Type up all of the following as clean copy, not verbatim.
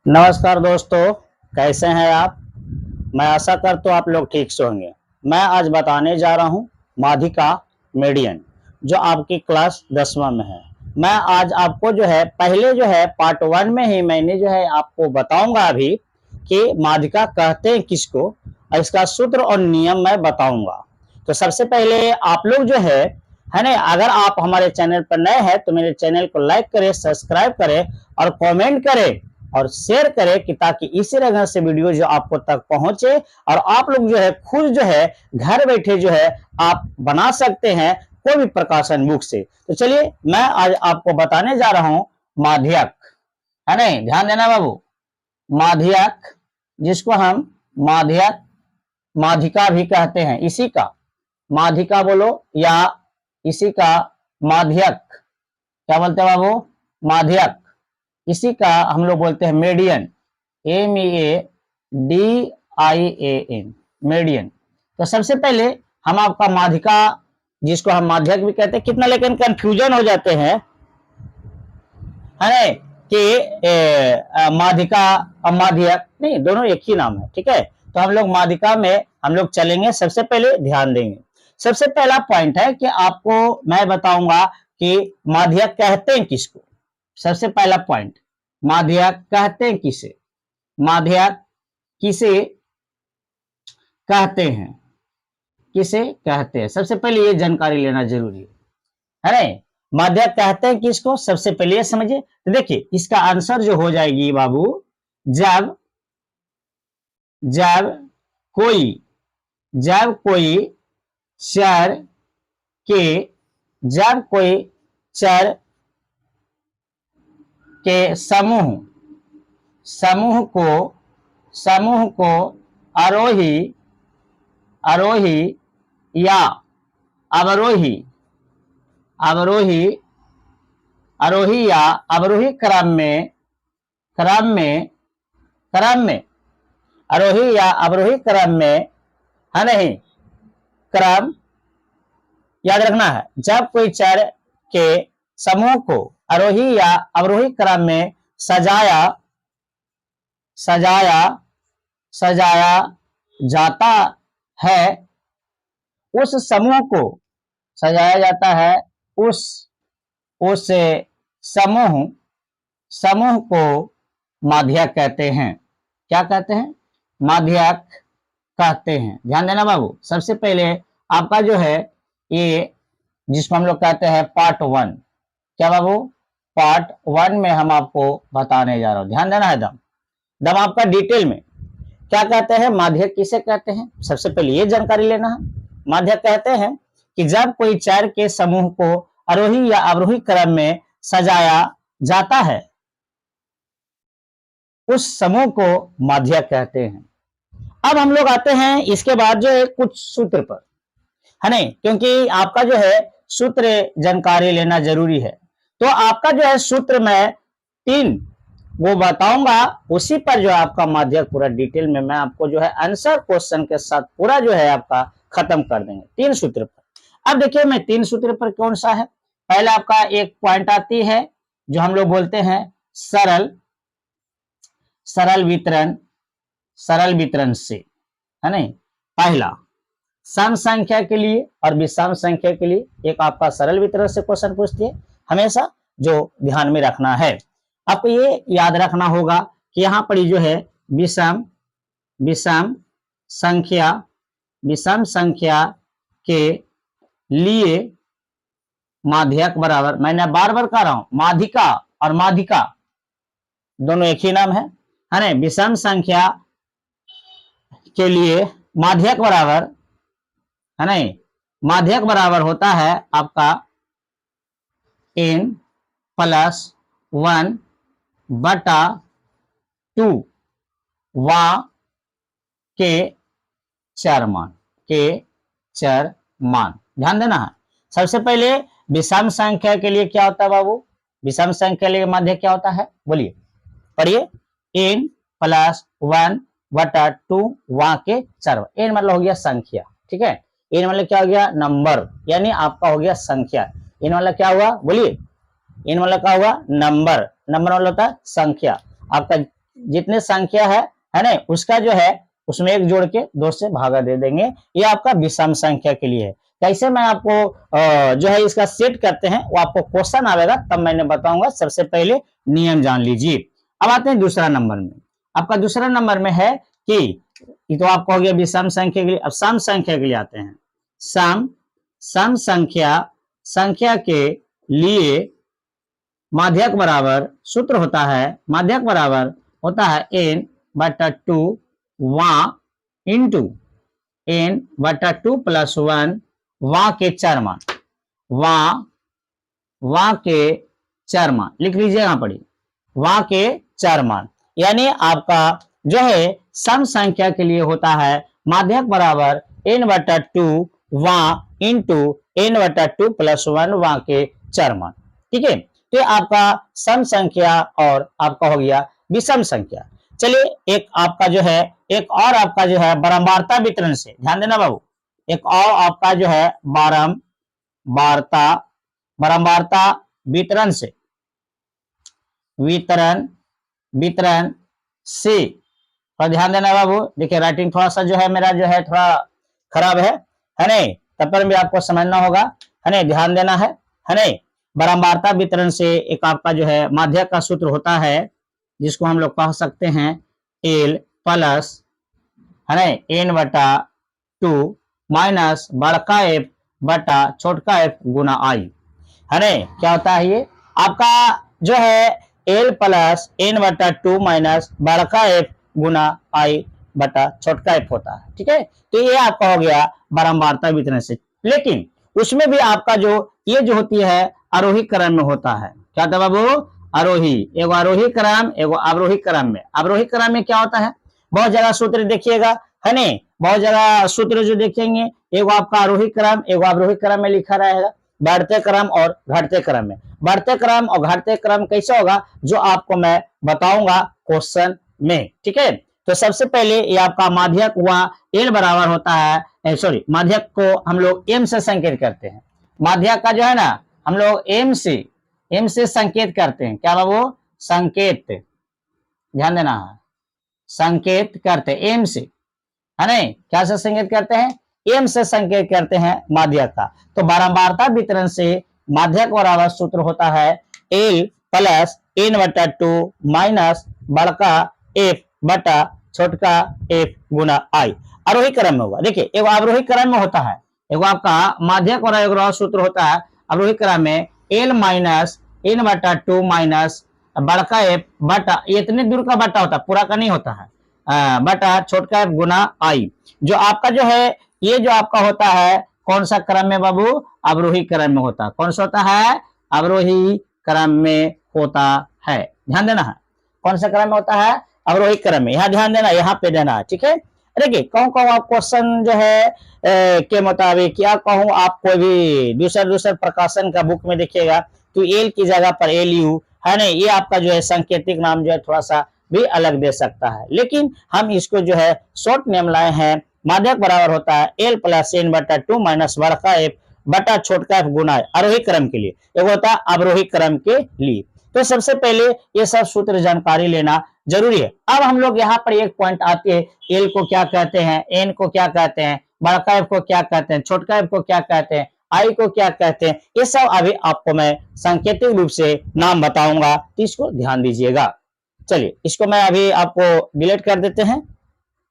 नमस्कार दोस्तों, कैसे हैं आप। मैं आशा करता हूँ आप लोग ठीक से होंगे। मैं आज बताने जा रहा हूँ माध्यिका मीडियन, जो आपकी क्लास 10वां में है। मैं आज आपको जो है पहले जो है पार्ट 1 में ही मैंने जो है आपको बताऊंगा अभी कि माध्यिका कहते हैं किसको, और इसका सूत्र और नियम मैं बताऊंगा। तो सबसे पहले आप लोग जो है ना, अगर आप हमारे चैनल पर नए हैं तो मेरे चैनल को लाइक करें, सब्सक्राइब करें और कमेंट करें और शेयर करें कि ताकि इसी तरह से वीडियो जो आपको तक पहुंचे और आप लोग जो है खुद जो है घर बैठे जो है आप बना सकते हैं कोई भी प्रकाशन बुक से। तो चलिए मैं आज आपको बताने जा रहा हूं माध्यक, है नहीं, ध्यान देना बाबू। माध्यक, जिसको हम माध्यक माध्यिका भी कहते हैं, इसी का माध्यिका बोलो या इसी का माध्यक, क्या बोलते हैं बाबू, माध्यक। इसी का हम लोग बोलते हैं मीडियन, MEADIAN, मीडियन। तो सबसे पहले हम आपका माध्यिका, जिसको हम माध्यक भी कहते हैं, कितना लेकिन कंफ्यूजन हो जाते हैं, है कि माध्यिका और माध्यक नहीं, दोनों एक ही नाम है, ठीक है। तो हम लोग माध्यिका में हम लोग चलेंगे। सबसे पहले ध्यान देंगे, सबसे पहला पॉइंट है कि आपको मैं बताऊंगा कि माध्यक कहते हैं किसको। सबसे पहला पॉइंट, माध्यक कहते हैं किसे, माध्यक किसे कहते हैं, किसे कहते हैं, सबसे पहले ये जानकारी लेना जरूरी है ना। माध्यक कहते हैं किसको, सबसे पहले ये समझिए। तो देखिए इसका आंसर जो हो जाएगी बाबू, जब जब कोई जब कोई चर के जब कोई चर के समूह को आरोही या अवरोही या अवरोही क्रम में आरोही या अवरोही क्रम में, है नहीं, क्रम याद रखना है। जब कोई चर के समूह को आरोही या अवरोही क्रम में सजाया जाता है, उस समूह को सजाया जाता है, उस समूह को माध्यक कहते हैं। क्या कहते हैं, माध्यक कहते हैं। ध्यान देना बाबू। सबसे पहले आपका जो है ये, जिसको हम लोग कहते हैं पार्ट 1, क्या बाबू, पार्ट 1 में हम आपको बताने जा रहा हूं। ध्यान देना है दम आपका डिटेल में। क्या कहते हैं, माध्यक किसे कहते हैं, सबसे पहले ये जानकारी लेना है। माध्यक कहते हैं कि जब कोई चर के समूह को आरोही या अवरोही क्रम में सजाया जाता है, उस समूह को माध्यक कहते हैं। अब हम लोग आते हैं इसके बाद जो है कुछ सूत्र पर, है नहीं, क्योंकि आपका जो है सूत्र जानकारी लेना जरूरी है। तो आपका जो है सूत्र मैं 3 वो बताऊंगा, उसी पर जो है आपका माध्यक पूरा डिटेल में मैं आपको जो है आंसर क्वेश्चन के साथ पूरा जो है आपका खत्म कर देंगे 3 सूत्र पर। अब देखिए मैं 3 सूत्र पर कौन सा है। पहले आपका एक पॉइंट आती है जो हम लोग बोलते हैं सरल वितरण से, है नहीं। पहला सम संख्या के लिए और विषम संख्या के लिए एक आपका सरल वितरण से क्वेश्चन पूछती है हमेशा, जो ध्यान में रखना है। आपको ये याद रखना होगा कि यहाँ पर जो है विषम संख्या के लिए माध्यक बराबर, मैंने बार बार कह रहा हूं, माध्यिका और माध्यिका दोनों एक ही नाम है ना। विषम संख्या के लिए माध्यक बराबर, है नहीं, माध्यक बराबर होता है आपका n+1/2 वा के चर मान। ध्यान देना है। सबसे पहले विषम संख्या के लिए क्या होता है बाबू, विषम संख्या के लिए माध्यक क्या होता है, बोलिए, पढ़िए। n+1/2 वा के चर, n मतलब हो गया संख्या, ठीक है। n मतलब क्या हो गया, नंबर, यानी आपका हो गया संख्या। n मतलब क्या हुआ, बोलिए, n मतलब क्या हुआ, नंबर, नंबर मतलब होता है संख्या। आपका जितने संख्या है ना, उसका जो है उसमें एक जोड़ के 2 से भागा दे देंगे। ये आपका विषम संख्या के लिए है। कैसे मैं आपको जो है इसका सेट करते हैं वो आपको क्वेश्चन आएगा तब मैंने बताऊंगा। सबसे पहले नियम जान लीजिए। अब आते हैं दूसरा नंबर में। आपका दूसरा नंबर में है कि ये तो आपको हो गया विषम संख्या के लिए। अब सम संख्या के लिए आते हैं। सम संख्या के लिए माध्यक बराबर सूत्र होता है, माध्यक बराबर होता है n/2 वां इंटू n/2 प्लस 1 वां के चार मान, वां के चार मान लिख लीजिए यहां पड़ी, वां के चार मान। यानी आपका जो है सम संख्या के लिए होता है माध्यक बराबर n/2 वां इंटू n/2 प्लस 1 वां के चार मान। ठीक है, तो आपका सम संख्या और आपका हो गया विषम संख्या। चलिए एक आपका जो है एक और आपका जो है बारंबारता वितरण से ध्यान देना बाबू। एक और आपका जो है बारंबारता वितरण से थोड़ा ध्यान देना बाबू। देखिए राइटिंग थोड़ा सा जो है मेरा जो है थोड़ा खराब है नहीं, तब पर भी आपको समझना होगा, है नहीं, ध्यान देना है नहीं। बारंबारता वितरण से एक आपका जो है माध्यक का सूत्र होता है जिसको हम लोग कह सकते हैं एल प्लस है ना n/2 माइनस बड़का एफ बटा छोटका एफ गुना आई, है ना। क्या होता है ये आपका जो है एल प्लस n/2 माइनस बड़का एफ गुना आई बटा छोटका एफ होता है। ठीक है, तो ये आपका हो गया बारंबारता वितरण से। लेकिन उसमें भी आपका जो ये जो होती है आरोही क्रम में होता है। क्या था बाबू? आरोही, एगो आरोही क्रम एगो अवरोही क्रम में। अवरोही क्रम में क्या होता है, बहुत जगह सूत्र देखिएगा, है नहीं, बहुत जगह सूत्र जो देखेंगे एगो आपका आरोही क्रम एगो अवरोही क्रम में लिखा रहेगा, बढ़ते क्रम और घटते क्रम में। बढ़ते क्रम और घटते क्रम कैसे होगा जो आपको मैं बताऊंगा क्वेश्चन में। ठीक है, तो सबसे पहले ये आपका माध्यक हुआ एल बराबर होता है, सॉरी माध्यक को हम लोग एम से संकेत करते हैं। माध्यक का जो है ना हम लोग एम से संकेत करते हैं। क्या बाबू? संकेत, ध्यान देना है, संकेत करते हैं एम से, है नहीं, क्या से संकेत करते हैं? एम से संकेत करते हैं माध्यक का। तो बारंबारता वितरण से माध्यक बराबर सूत्र होता है एल प्लस n/2 माइनस बड़का एफ बटा छोटका एफ गुना आई। आरोही क्रम में हुआ। देखिए एगो अवरोही क्रम में होता है, एगो आपका माध्यक और एगो सूत्र होता है अवरोही क्रम में एल माइनस n/2 माइनस बड़का एफ बटा, इतने दूर का बटा होता है, पूरा का नहीं होता है, बटा छोटका एफ गुना आई। जो आपका जो है ये जो आपका होता है कौन सा क्रम में बाबू? अवरोही क्रम में होता है। कौन सा होता है? अवरोही क्रम में होता है। ध्यान देना है, कौन सा क्रम में होता है? अवरोही क्रम में। यहाँ ध्यान देना, यहाँ पे देना है। ठीक है, देखिए कहूँ आप क्वेश्चन जो है के मुताबिक क्या कहूँ, आप कोई भी दूसरा प्रकाशन का बुक में देखिएगा तो एल की जगह पर एल यू, है नहीं, ये आपका जो है सांकेतिक नाम जो है थोड़ा सा भी अलग दे सकता है, लेकिन हम इसको जो है शॉर्ट नेम लाए हैं। माध्यक बराबर होता है एल प्लस n/2 माइनस बड़का एफ बटा छोटका एफ गुना आरोही क्रम के लिए, एक होता है अवरोही क्रम के लिए। तो सबसे पहले ये सब सूत्र जानकारी लेना जरूरी है। अब हम लोग यहाँ पर एक पॉइंट आते हैं, एल को क्या कहते हैं, एन को क्या कहते हैं, बड़का एफ को क्या कहते हैं, छोटका एफ को क्या कहते हैं, आई को क्या कहते हैं, ये सब अभी आपको मैं सांकेतिक रूप से नाम बताऊंगा, तो इसको ध्यान दीजिएगा। चलिए इसको मैं अभी आपको डिलीट कर देते हैं,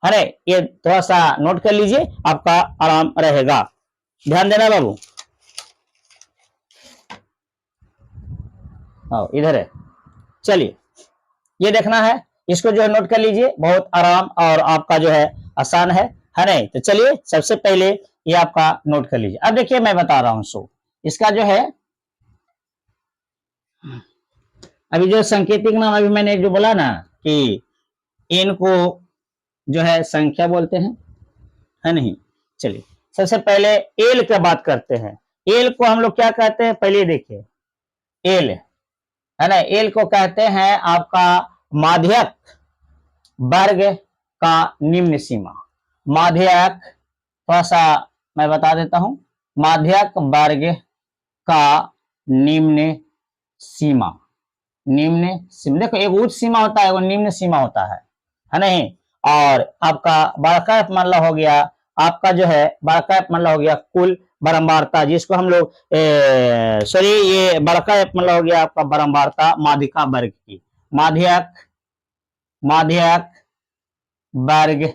अरे ये थोड़ा सा नोट कर लीजिए, आपका आराम रहेगा। ध्यान देना बाबू, इधर है। चलिए ये देखना है, इसको जो है नोट कर लीजिए, बहुत आराम और आपका जो है आसान है नहीं। तो चलिए सबसे पहले ये आपका नोट कर लीजिए। अब देखिए मैं बता रहा हूं, सो इसका जो है अभी जो सांकेतिक नाम अभी मैंने जो बोला ना कि एन को जो है संख्या बोलते हैं, है नहीं। चलिए सबसे पहले एल की बात करते हैं। एल को हम लोग क्या कहते हैं, पहले देखिए एल है ना, एल को कहते हैं आपका माध्यक वर्ग का निम्न सीमा। माध्यक थोड़ा सा मैं बता देता हूं, माध्यक वर्ग का निम्न सीमा, निम्न सीमा, देखो एक उच्च सीमा होता है, वो निम्न सीमा होता है नहीं। और आपका बड़का एफ मान लो हो गया, आपका जो है बड़का एफ मान लो हो गया कुल बारंबारता, जिसको हम लोग सॉरी ये बड़का एफ मान लो हो गया आपका बारंबारता माध्यिका वर्ग की, माध्यक माध्यक वर्ग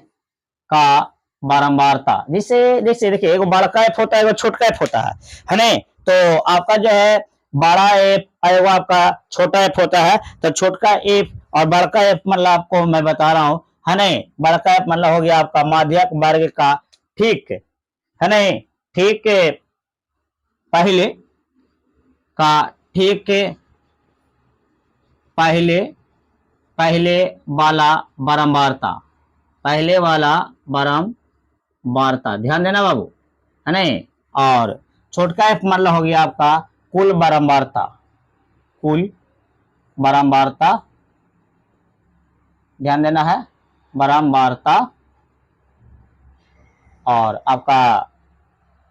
का बारंबारता, जिसे जैसे देखिए एक बड़का एफ होता है, एक छोटा एफ होता है नहीं। तो आपका जो है बड़ा एफ और वो आपका छोटा एफ होता है, तो छोटा एफ और बड़का एफ मतलब आपको मैं बता रहा हूँ है नहीं। बड़का एफ मतलब हो गया आपका माध्यक वर्ग का, ठीक है नहीं, ठीक पहले का, ठीक पहले पहले वाला बारंबारता, पहले वाला बारंबारता, ध्यान देना बाबू है नहीं। और छोटका एफ मतलब हो गया आपका कुल बारंबारता, कुल बारंबारता, ध्यान देना है, बारंबारता। और आपका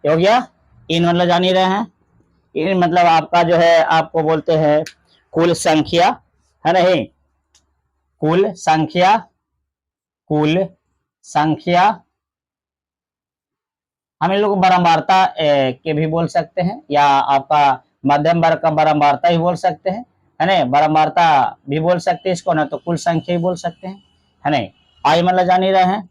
हो गया इन मतलब जान ही रहे हैं, इन मतलब आपका जो है आपको बोलते हैं कुल संख्या है नहीं, कुल संख्या, कुल संख्या। हम इन लोग बारंबारता के भी बोल सकते हैं, या आपका मध्यम वर्ग का बारंबारता ही बोल सकते हैं है नहीं, बारंबारता भी बोल सकते हैं इसको ना, तो कुल संख्या ही बोल सकते हैं है नहीं। आई मतलब जान ही रहे हैं,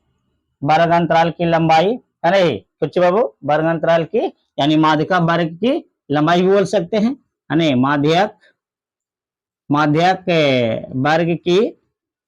वर्ग अंतराल की लंबाई है नहीं, कुछ बाबू वर्ग अंतराल की यानी माध्यिका वर्ग की लंबाई भी बोल सकते हैं है नहीं, माध्यक माध्यक वर्ग की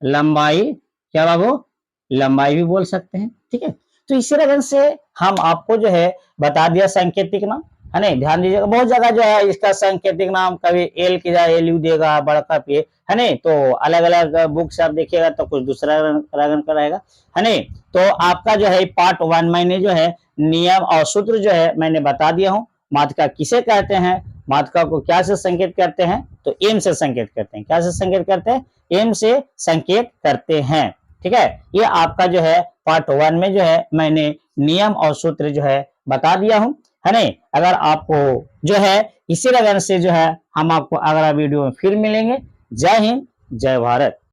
लंबाई, क्या बाबू, लंबाई भी बोल सकते हैं, ठीक है। तो इसी तरह से हम आपको जो है बता दिया सांकेतिक नाम है नहीं। ध्यान दीजिएगा, बहुत जगह जो है इसका सांकेतिक नाम कभी एल की जगह एल यू देगा, बड़का पे है नहीं, तो अलग अलग बुक से आप देखिएगा तो कुछ दूसरा रंग का रहेगा है नहीं। तो आपका जो है पार्ट 1 मैंने जो है नियम और सूत्र जो है मैंने बता दिया हूँ। माध्यिका किसे कहते हैं, माध्यिका को क्या से संकेत करते हैं, तो एम से संकेत करते हैं। क्या से संकेत करते हैं, एम से संकेत करते हैं, ठीक है। ये आपका जो है पार्ट 1 में जो है मैंने नियम और सूत्र जो है बता दिया हूं है नहीं। अगर आपको जो है इसी लगन से जो है हम आपको अगला वीडियो में फिर मिलेंगे। जय हिंद, जय भारत।